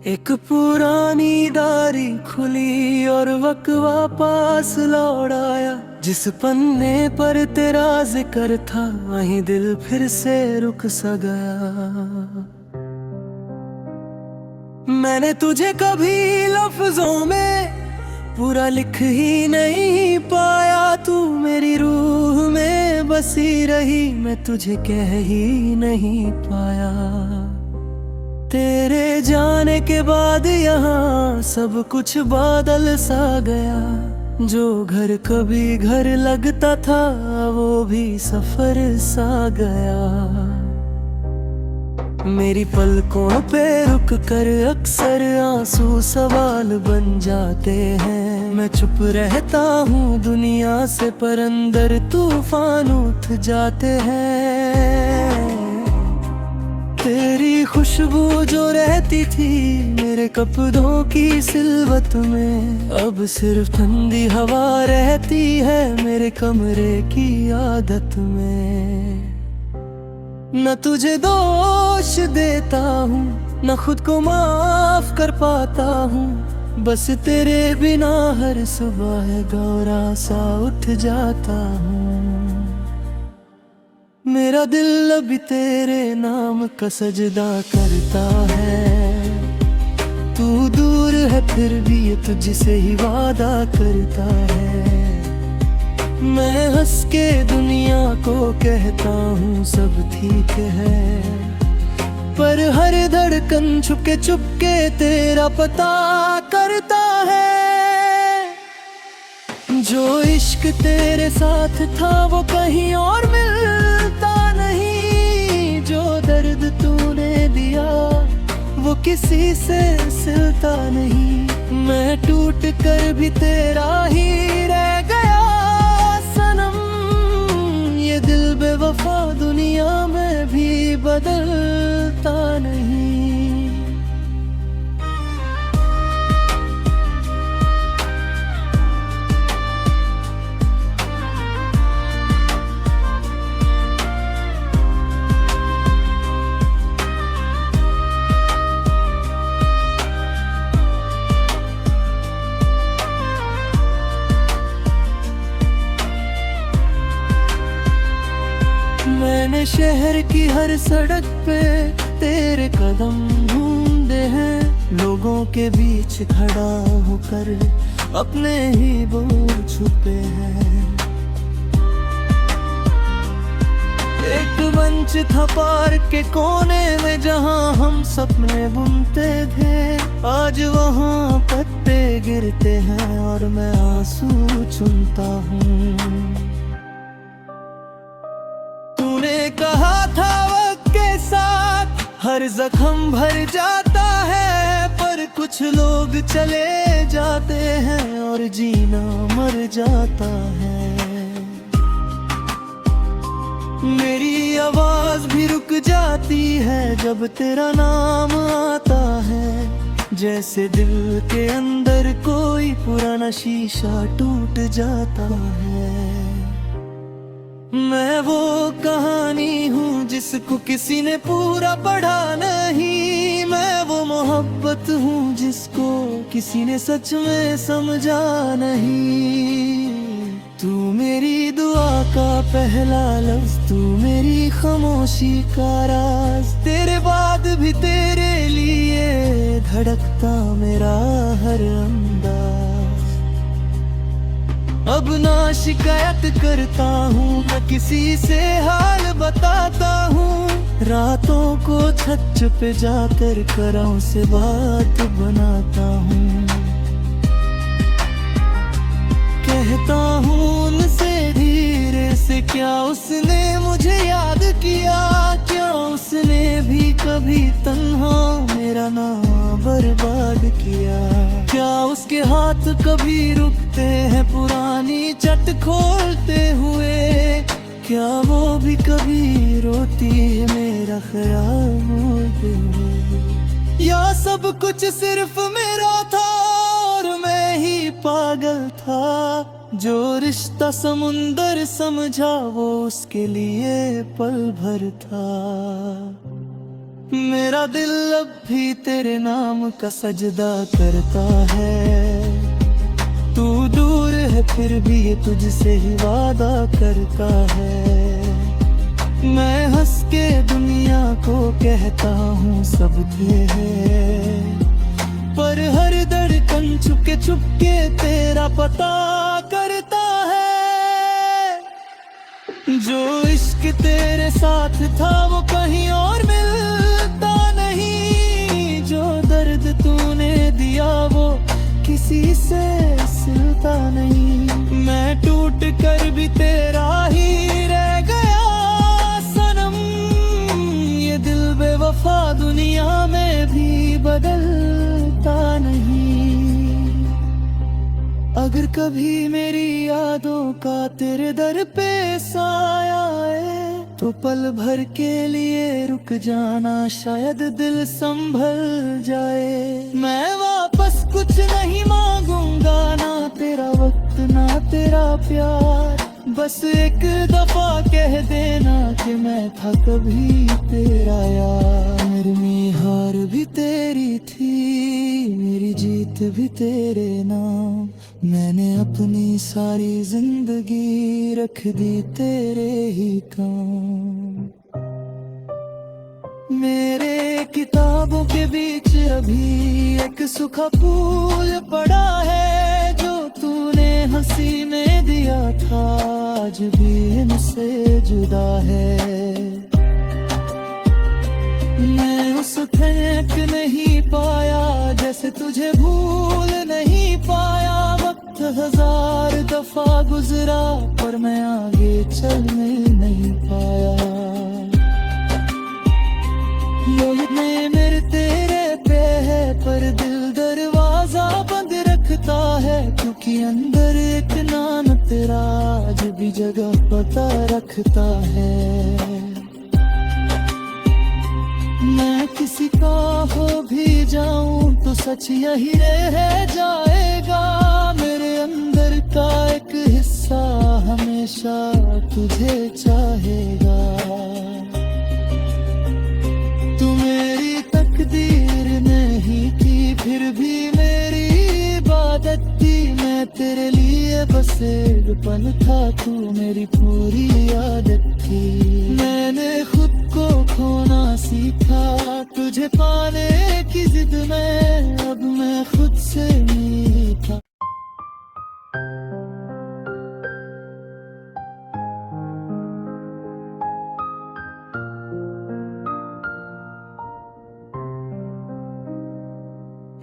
एक पुरानी डायरी खुली और वकवा पास लौट आया। जिस पन्ने पर तेरा जिक्र था वहीं दिल फिर से रुक सा गया। मैंने तुझे कभी लफ्जों में पूरा लिख ही नहीं पाया। तू मेरी रूह में बसी रही, मैं तुझे कह ही नहीं पाया। तेरे जाने के बाद यहाँ सब कुछ बादल सा गया। जो घर कभी घर लगता था वो भी सफर सा गया। मेरी पलकों पे रुक कर अक्सर आंसू सवाल बन जाते हैं। मैं चुप रहता हूँ दुनिया से, पर अंदर तूफान उठ जाते हैं। तेरी खुशबू जो रहती थी मेरे कपड़ों की सिलवत में, अब सिर्फ ठंडी हवा रहती है मेरे कमरे की आदत में। न तुझे दोष देता हूँ न खुद को माफ कर पाता हूँ, बस तेरे बिना हर सुबह गौरा सा उठ जाता हूँ। मेरा दिल अभी तेरे नाम का सजदा करता है। तू दूर है फिर भी ये तुझसे ही वादा करता है। मैं हंस के दुनिया को कहता हूँ सब ठीक है, पर हर धड़कन छुपके छुपके तेरा पता करता है। जो इश्क तेरे साथ था वो कहीं और मिलता नहीं। जो दर्द तूने दिया वो किसी से सिलता नहीं। मैं टूट कर भी तेरा ही रह गया। दिल बेवफा दुनिया में भी बदलता नहीं। मैंने शहर की हर सड़क पे तेरे कदम ढूंढे हैं। लोगों के बीच खड़ा होकर अपने ही बोल छुपे हैं। एक मंच था पार्क के कोने में जहां हम सपने बुनते थे। आज वहां पत्ते गिरते हैं और मैं आंसू चुनता हूँ। कहा था वक्त के साथ हर जख्म भर जाता है, पर कुछ लोग चले जाते हैं और जीना मर जाता है। मेरी आवाज भी रुक जाती है जब तेरा नाम आता है। जैसे दिल के अंदर कोई पुराना शीशा टूट जाता है। मैं वो कहानी हूँ जिसको किसी ने पूरा पढ़ा नहीं। मैं वो मोहब्बत हूँ जिसको किसी ने सच में समझा नहीं। तू मेरी दुआ का पहला लफ्ज, तू मेरी खामोशी का राज। तेरे बाद भी तेरे लिए धड़कता मेरा हर अंदाज। अब ना शिकायत करता हूँ न किसी से हाल बताता हूँ। रातों को छत पे जाकर कराओं से बात बनाता हूँ। कहता हूँ उनसे धीरे से, क्या उसने मुझे याद किया? क्या उसने भी कभी तन्हा मेरा नाम बर्बाद किया? क्या उसके हाथ कभी रुकते हैं पुरानी चट खोलते हुए? क्या वो भी कभी रोती है मेरा ख्याल होते हुए? या सब कुछ सिर्फ मेरा था और मैं ही पागल था? जो रिश्ता समुंदर समझा वो उसके लिए पल भर था। मेरा दिल अब भी तेरे नाम का सजदा करता है। तू दूर है फिर भी ये तुझसे ही वादा करता है। मैं हंस के दुनिया को कहता हूँ सब थे है, पर हर धड़कन चुपके चुपके तेरा पता करता है। जो इश्क तेरे साथ था वो कहीं और मिलता नहीं, जो दर्द तूने दिया वो किसी से सिलता नहीं। मैं टूट कर भी तेरा ही रह गया सनम, ये दिल बेवफा दुनिया में भी बदलता नहीं। अगर कभी मेरी यादों का तेरे दर पे साया आए, तो पल भर के लिए रुक जाना, शायद दिल संभल जाए। मैं वापस कुछ नहीं मांगूंगा, ना तेरा वक्त ना तेरा प्यार, बस एक दफा कह देना कि मैं था कभी तेरा यार। मेरी हार भी तेरी थी, मेरी जीत भी तेरे नाम, मैंने अपनी सारी जिंदगी रख दी तेरे ही काम। मेरे किताबों के बीच अभी एक सूखा फूल पड़ा है, जो तूने हंसी में दिया था आज भी इनसे जुदा है। मैं उस फेंक नहीं पाया जैसे तुझे भूल नहीं पाया। वक्त हजार दफा गुजरा पर मैं आगे चलने नहीं पाया। लोग मेरे तेरे पे है पर दिल दरवाजा बंद रखता है, क्योंकि अंदर एक नाम तेरा आज भी जगह पता रखता है। मैं किसी का हो भी जाऊं तो सच यही रह जाएगा, मेरे अंदर का एक हिस्सा हमेशा तुझे चाहेगा। तू मेरी तकदीर नहीं थी फिर भी मेरी इबादत थी, मैं तेरे लिए बस एक पल था, तू मेरी पूरी आदत थी। मैंने खुद को खोना सीखा तुझे पाने की जिद में, अब मैं खुद से मीठा।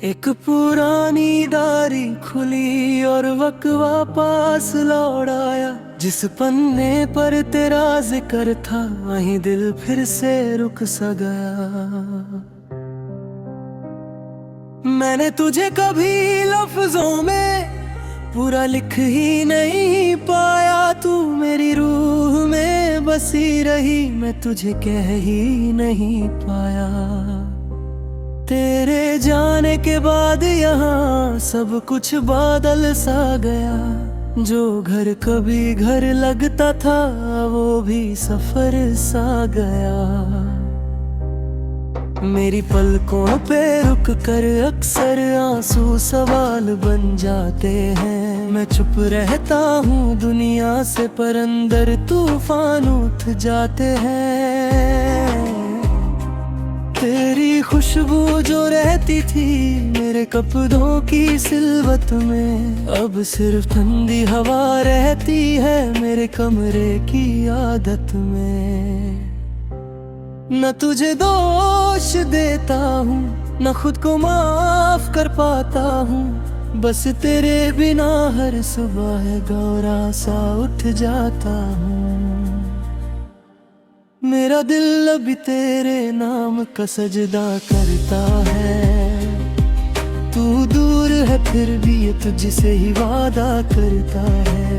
एक पुरानी डायरी खुली और वक़्वा पास लौट आया, जिस पन्ने पर तेरा जिक्र था वहीं दिल फिर से रुक सा गया। मैंने तुझे कभी लफ्जों में पूरा लिख ही नहीं पाया, तू मेरी रूह में बसी रही मैं तुझे कह ही नहीं पाया। तेरे जाने के बाद यहाँ सब कुछ बादल सा गया, जो घर कभी घर लगता था वो भी सफर सा गया। मेरी पलकों पे रुक कर अक्सर आंसू सवाल बन जाते हैं, मैं चुप रहता हूँ दुनिया से पर अंदर तूफान उठ जाते हैं। तेरी खुशबू जो रहती थी मेरे कपड़ों की सिलवत में, अब सिर्फ ठंडी हवा रहती है मेरे कमरे की आदत में। न तुझे दोष देता हूँ न खुद को माफ कर पाता हूँ, बस तेरे बिना हर सुबह गौरा सा उठ जाता हूँ। मेरा दिल अभी तेरे नाम का सजदा करता है, तू दूर है फिर भी ये तुझसे ही वादा करता है।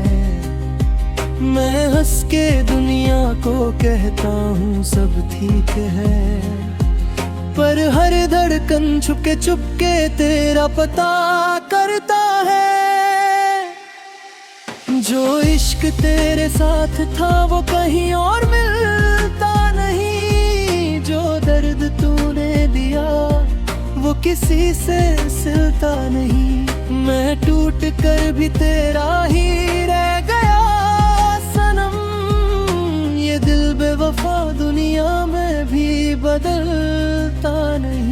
मैं हंस के दुनिया को कहता हूँ सब ठीक है, पर हर धड़कन छुपके छुपके तेरा पता करता है। जो इश्क तेरे साथ था वो कहीं और मिलता नहीं, जो दर्द तू दिया वो किसी से सिलता नहीं। मैं टूट कर भी तेरा ही रह गया सनम, ये दिल बेवफा दुनिया में भी बदलता नहीं।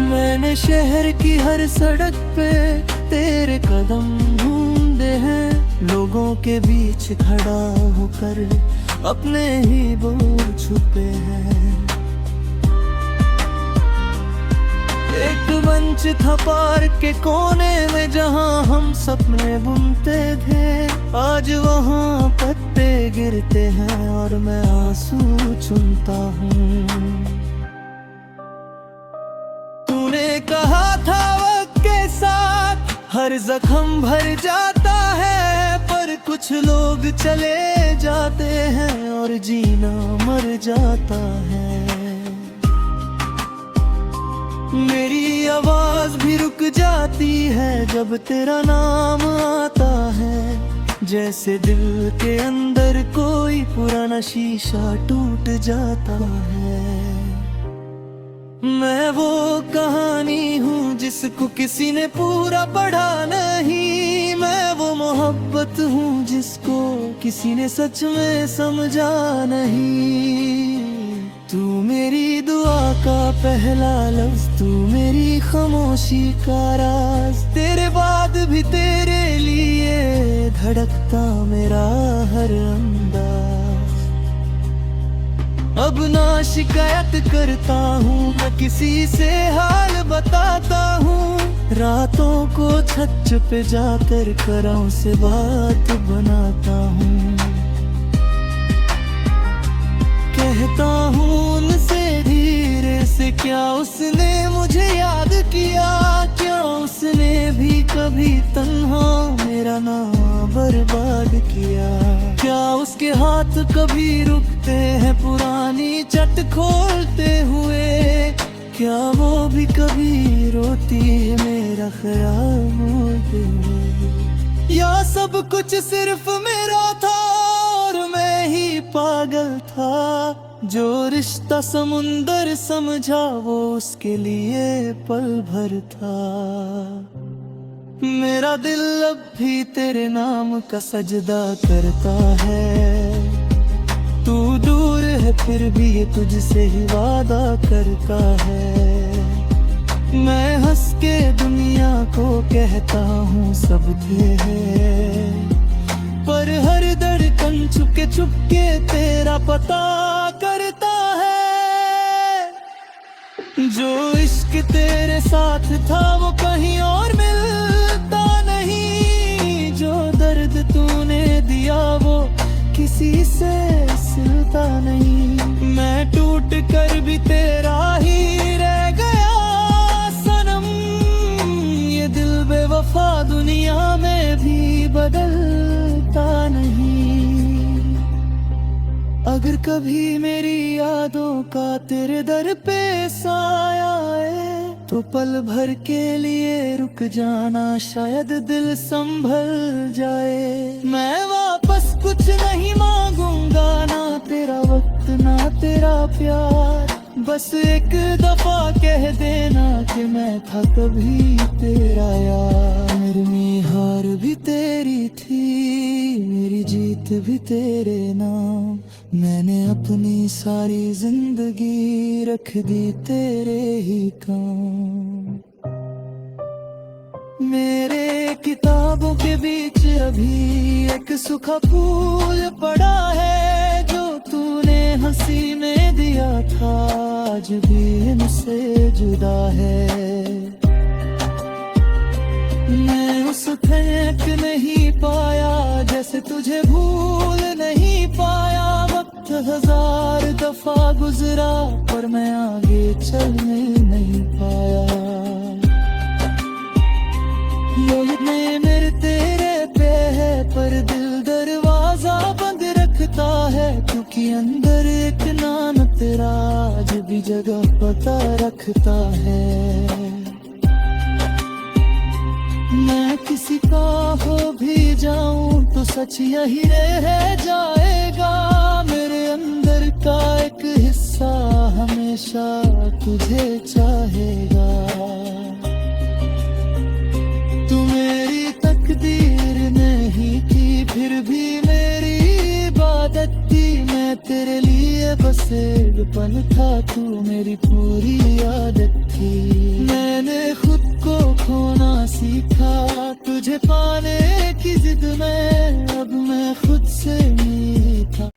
मैंने शहर की हर सड़क पे तेरे कदम ढूंढे हैं, लोगों के बीच खड़ा होकर अपने ही बोल छुपे हैं। एक मंच था पार्क के कोने में जहां हम सपने बुनते थे, आज वहां पत्ते गिरते हैं और मैं आंसू चुनता हूँ। कहा था वक्त के साथ हर जख्म भर जाता है, पर कुछ लोग चले जाते हैं और जीना मर जाता है। मेरी आवाज भी रुक जाती है जब तेरा नाम आता है, जैसे दिल के अंदर कोई पुराना शीशा टूट जाता है। मैं वो कहानी हूँ जिसको किसी ने पूरा पढ़ा नहीं, मैं वो मोहब्बत हूँ जिसको किसी ने सच में समझा नहीं। तू मेरी दुआ का पहला लफ्ज, तू मेरी खामोशी का राज, तेरे बाद भी तेरे लिए धड़कता मेरा हर अंदाज। अब ना शिकायत करता हूँ, मैं किसी से हाल बताता हूँ, रातों को छत पे जाकर कराओं से बात बनाता हूँ। कहता हूँ उनसे धीरे से, क्या उसने मुझे याद किया, क्या उसने भी कभी तन्हा मेरा नाम बर्बाद किया। क्या उसके हाथ कभी रुकते हैं पुरानी चट खोलते हुए, क्या वो भी कभी रोती है मेरा ख्याल मोलते हुए। या सब कुछ सिर्फ मेरा था और मैं ही पागल था, जो रिश्ता समुंदर समझा वो उसके लिए पल भर था। मेरा दिल अब भी तेरे नाम का सजदा करता है, तू दूर है फिर भी ये तुझसे ही वादा करता है। मैं हंस के दुनिया को कहता हूँ सब थे है, पर हर धड़कन चुपके चुपके तेरा पता करता है। जो इश्क तेरे साथ था वो कहीं और मिलता नहीं, जो दर्द तूने दिया वो किसी से सिलता नहीं। मैं टूट कर भी तेरा ही रह गया सनम, ये दिल बेवफा दुनिया में भी बदलता नहीं। अगर कभी मेरी यादों का तेरे दर पे साया आए, तो पल भर के लिए रुक जाना, शायद दिल संभल जाए। मैं वापस कुछ नहीं मांगूंगा, ना तेरा वक्त ना तेरा प्यार, बस एक दफा कह देना कि मैं था कभी तेरा यार। मेरी हार भी तेरी थी, मेरी जीत भी तेरे नाम, मैंने अपनी सारी जिंदगी रख दी तेरे ही काम। मेरे किताबों के बीच अभी एक सूखा फूल पड़ा है, जो तूने हंसी में दिया था आज भी मुझसे जुदा है। मैं उस फेंक नहीं पाया जैसे तुझे भूल नहीं पाया, वक्त हजार दफा गुजरा पर मैं आगे चलने नहीं पाया। लोग के अंदर एक नाम तेरा आज भी जगह पता रखता है। मैं किसी का हो भी जाऊं तो सच यही रह जाएगा। मेरे अंदर का एक हिस्सा हमेशा तुझे चाहेगा। तू मेरी तकदीर नहीं थी फिर भी मेरी इबादत थी। मैं तेरे लिए बस एक पल था, तू मेरी पूरी आदत थी। मैंने खुद को खोना सीखा तुझे पाने की जिद में, अब मैं खुद से मीठा।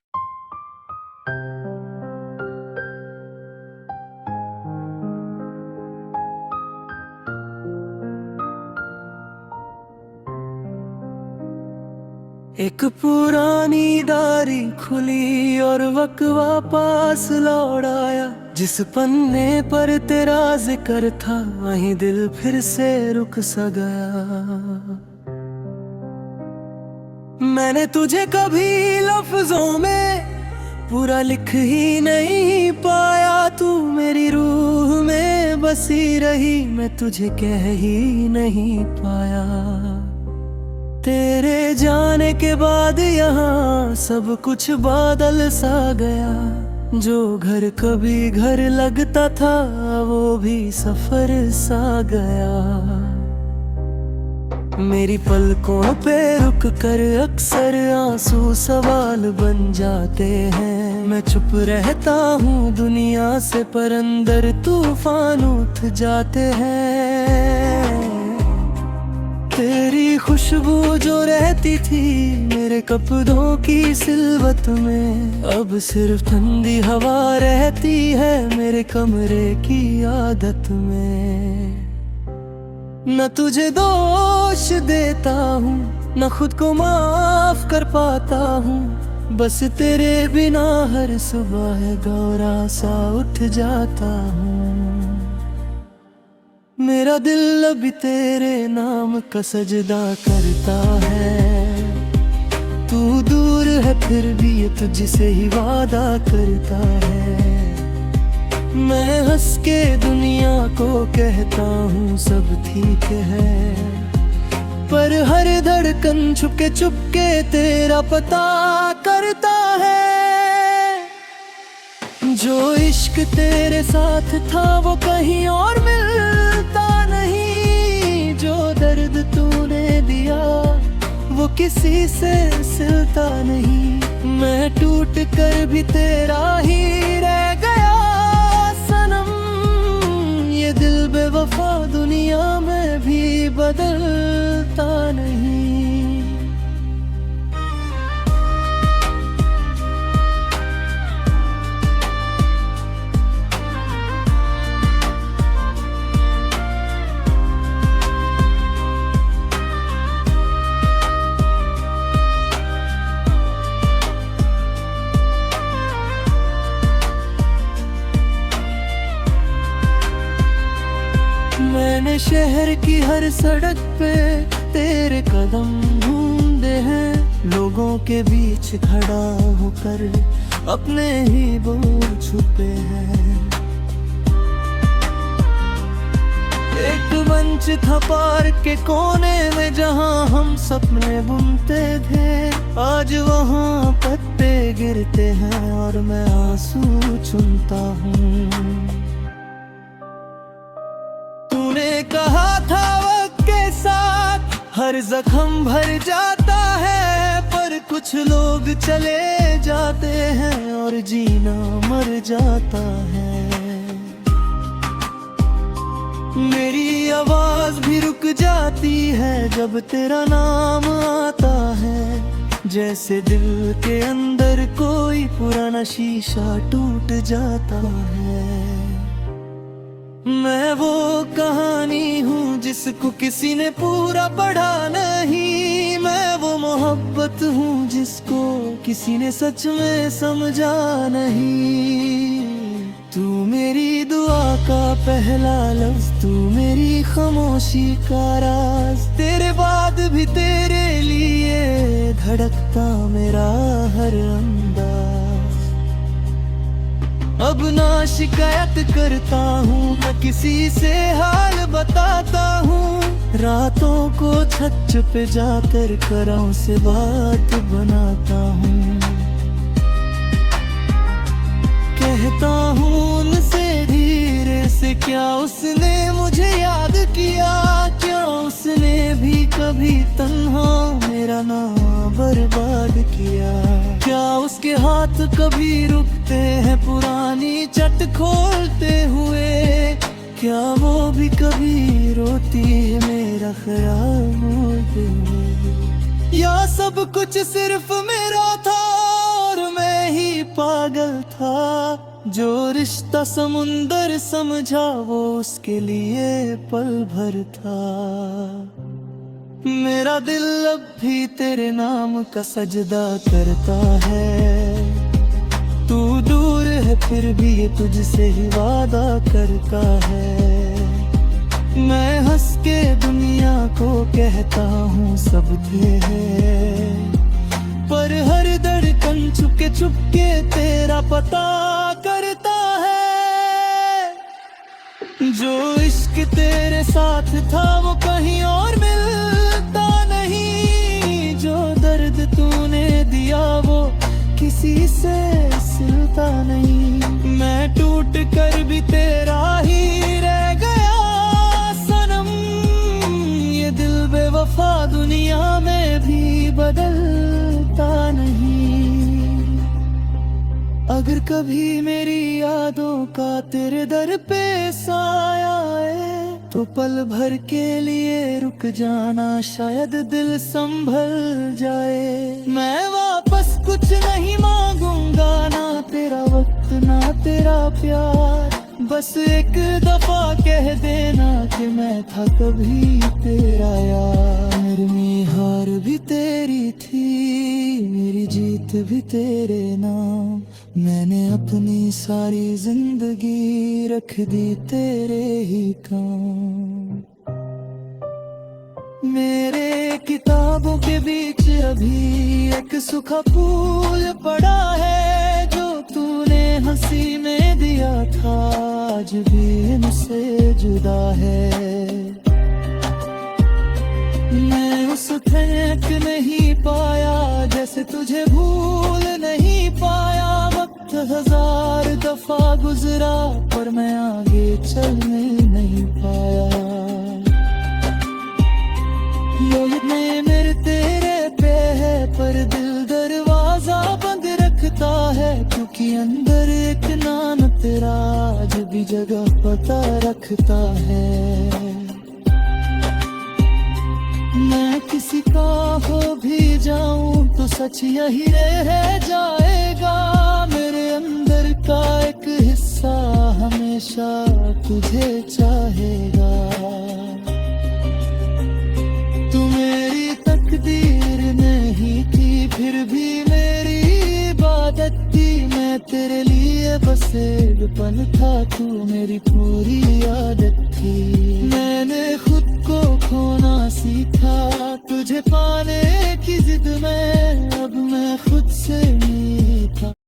एक पुरानी डायरी खुली और वक़्वा पास लौट आया। जिस पन्ने पर तेरा जिक्र था वहीं दिल फिर से रुक सा गया। मैंने तुझे कभी लफ्जों में पूरा लिख ही नहीं पाया। तू मेरी रूह में बसी रही, मैं तुझे कह ही नहीं पाया। तेरे जाने के बाद यहाँ सब कुछ बादल सा गया। जो घर कभी घर लगता था वो भी सफर सा गया। मेरी पलकों पे रुक कर अक्सर आंसू सवाल बन जाते हैं। मैं चुप रहता हूँ दुनिया से पर अंदर तूफान उठ जाते हैं। तेरी खुशबू जो रहती थी मेरे कपड़ों की सिलवत में, अब सिर्फ ठंडी हवा रहती है मेरे कमरे की आदत में। न तुझे दोष देता हूँ न खुद को माफ कर पाता हूँ, बस तेरे बिना हर सुबह गौरा सा उठ जाता हूँ। मेरा दिल अभी तेरे नाम का सजदा करता है। तू दूर है फिर भी ये तुझसे ही वादा करता है। मैं हंस के दुनिया को कहता हूँ सब ठीक है, पर हर धड़कन छुपके तेरा पता करता है। जो इश्क तेरे साथ था वो कहीं और मिलता नहीं। जो दर्द तूने दिया वो किसी से सिलता नहीं। मैं टूट कर भी तेरा ही रह गया सनम। ये दिल बेवफा दुनिया में भी बदलता नहीं। मैंने शहर की हर सड़क पे तेरे कदम ढूंढे हैं। लोगों के बीच खड़ा होकर अपने ही बोल छुपे हैं। एक मंच था पार्क के कोने में जहां हम सपने बुनते थे। आज वहां पत्ते गिरते हैं और मैं आंसू चुनता हूँ। कहा था वक्त के साथ हर जख्म भर जाता है, पर कुछ लोग चले जाते हैं और जीना मर जाता है। मेरी आवाज भी रुक जाती है जब तेरा नाम आता है। जैसे दिल के अंदर कोई पुराना शीशा टूट जाता है। मैं वो कहानी हूँ जिसको किसी ने पूरा पढ़ा नहीं। मैं वो मोहब्बत हूँ जिसको किसी ने सच में समझा नहीं। तू मेरी दुआ का पहला लफ्ज, तू मेरी खामोशी का राज। तेरे बाद भी तेरे लिए धड़कता मेरा हर अंदाज। अब ना शिकायत करता हूँ, न किसी से हाल बताता हूँ। रातों को छत पे जाकर कराओं से बात बनाता हूँ। कहता हूँ उनसे धीरे से, क्या उसने मुझे याद किया? क्या उसने भी कभी तन्हा मेरा नाम बर्बाद किया? क्या उसके हाथ कभी रुकते हैं पुरानी चट खोलते हुए? क्या वो भी कभी रोती है मेरा ख्याल मोलते हुए? या सब कुछ सिर्फ मेरा था और मैं ही पागल था? जो रिश्ता समुंदर समझा वो उसके लिए पल भर था। मेरा दिल अब भी तेरे नाम का सजदा करता है। तू दूर है फिर भी ये तुझसे ही वादा करता है। मैं हंस के दुनिया को कहता हूँ सब थे है, पर हर धड़कन चुपके चुपके तेरा पता करता है। जो इश्क तेरे साथ था वो कहीं और मिलता नहीं, जो दर्द तूने दिया वो किसी से सिलता नहीं। मैं टूट कर भी तेरा ही रह गया सनम, ये दिल बेवफा दुनिया में भी बदलता नहीं। अगर कभी मेरी यादों का तेरे दर पे साया आए, तो पल भर के लिए रुक जाना, शायद दिल संभल जाए। मैं वापस कुछ नहीं मांगूंगा, ना तेरा वक्त ना तेरा प्यार, बस एक दफा कह देना कि मैं था कभी तेरा यार। मेरी हार भी तेरी थी, मेरी जीत भी तेरे नाम, मैंने अपनी सारी जिंदगी रख दी तेरे ही काम। मेरे किताबों के बीच अभी एक सूखा फूल पड़ा है, जो तूने हंसी में दिया था आज भी मुझसे जुदा है। मैं उस फेंक नहीं पाया जैसे तुझे भूल नहीं पाया। वक्त हजार दफा गुजरा पर मैं आगे चलने नहीं पाया। लोग मेरे तेरे पे है पर दिल दरवाजा बंद रखता है, क्योंकि अंदर एक नाम तेरा आज भी जगह पता रखता है। मैं किसी का हो भी जाऊं तो सच यही रह जाएगा, मेरे अंदर का एक हिस्सा हमेशा तुझे चाहेगा। तू मेरी तकदीर नहीं थी फिर भी मेरी इबादत थी, मैं तेरे लिए बस एक पल था, तू मेरी पूरी आदत थी। मैंने खुद को खोना सीखा तुझे पाने की जिद में, अब मैं खुद से नहीं था।